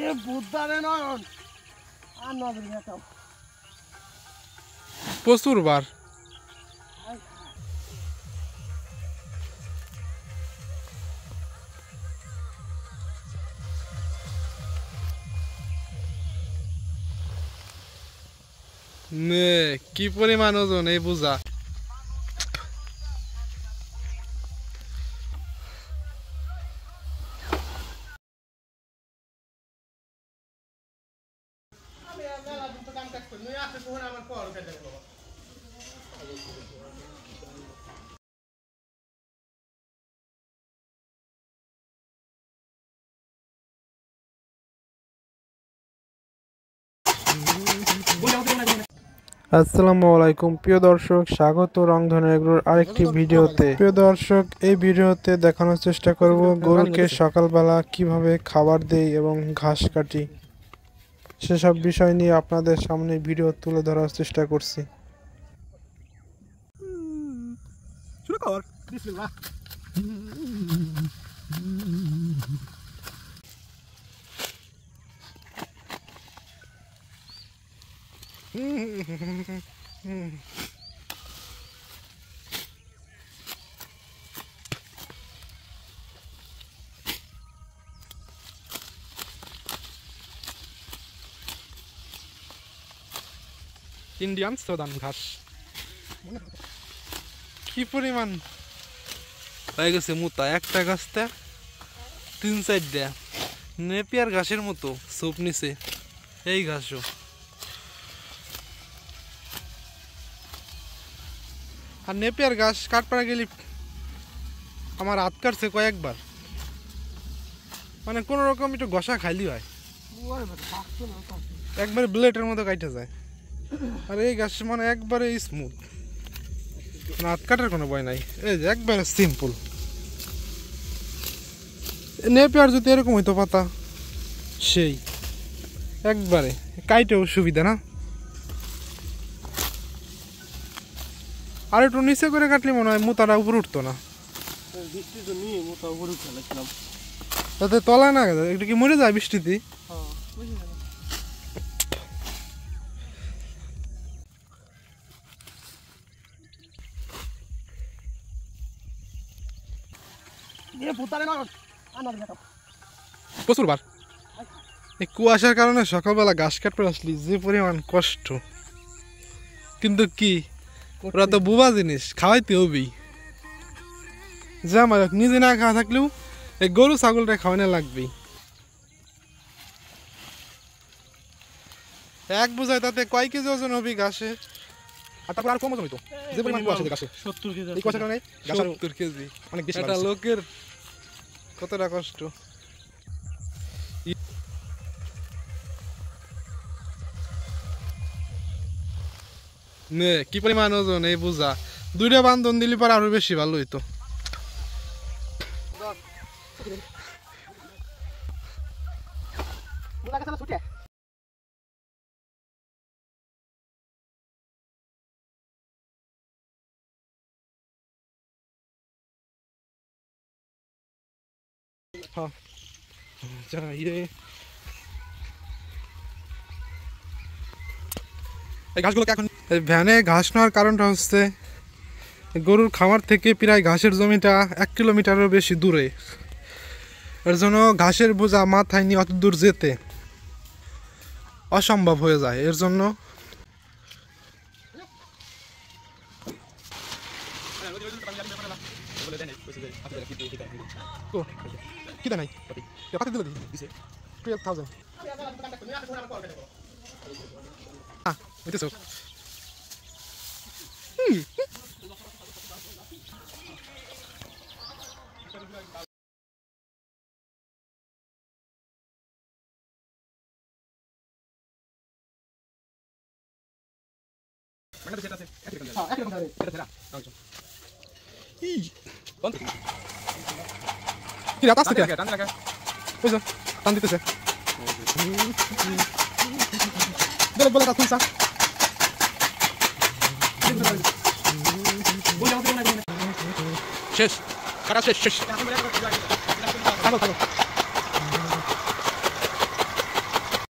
এ বুদ্ধারে নয়ন আর নজর দেখাও প্রচুর বার কি পরিমাণ ওজন এই বুঝা আসসালামু আলাইকুম প্রিয় দর্শক, স্বাগত রংধনু এগ্রোর আরেকটি ভিডিওতে। প্রিয় দর্শক, এই ভিডিওতে দেখানোর চেষ্টা করব গরুকে সকালবেলা কিভাবে খাবার দেই এবং ঘাস কাটি, সেসব বিষয় নিয়ে আপনাদের সামনে ভিডিও তুলে ধরার চেষ্টা করছি। ইন্ডিয়ান সোদান ঘাস কি পরিমাণ হয়ে গেছে মুতা, একটা গাছটা 3-4টা নেপিয়ার ঘাসের মতো সোপ নিছে। এই ঘাসও আর নেপিয়ার ঘাস কাটপাড়া গেলি আমার হাত কাটছে কয়েকবার, মানে কোনো রকম একটু ঘষা খাইলি হয়, একবারে ব্লেডের মতো কাটে যায়। আর এই ঘাস মানে একবারে স্মুথ, হাত কাটার কোনো ভয় নাই, এই যে একবারে সিম্পল। নেপিয়ার যদি এরকম হইতো পাতা, সেই একবারে কাইটেও সুবিধা না। আর একটু নিচে করে কাটলে মনে হয় মুতাটা উপরে উঠতো না, তাতে তলা না একটু কি মরে যায় বৃষ্টিতে। প্রচুর বার এই কুয়াশার কারণে সকালবেলা ঘাস কাটতে আসলি যে পরিমাণ কষ্ট, কিন্তু কি ওরা তো বুবা জিনিস, খাওয়াইতে হবেই। যা আমার নিজে না খাওয়া থাকলেও এই গরু ছাগলটা খাওয়ানো লাগবেই। এক বোঝায় তাতে কয় কেজি ওজন হবে ঘাসে, আর তারপর আর কম ওজন হইতো যে পরিমাণ কুয়াশা ঘাসে 70 কেজি। এই কুয়াশার কারণে 70 কেজি অনেক বেশি। একটা লোকের কতটা কষ্ট। কি পরিমাণ ওজন এই বুঝা, 2টা বান্ধন দিলে পরে আরো বেশি ভালো হইতো। এই ঘাসগুলোকে এখন ভ্যানে ঘাস নেওয়ার কারণটা হচ্ছে গরুর খামার থেকে প্রায় ঘাসের জমিটা 1 কিলোমিটারেরও বেশি দূরে, এর জন্য ঘাসের বোঝা মাথায় নিয়ে অত দূর যেতে অসম্ভব হয়ে যায়। এর জন্য কি নাই 12,000 কি রাত আসছে বুঝছো টান দিতেছে বলে তা খুলছা শেষ কাটা শেষ শেষ থাকো থাকো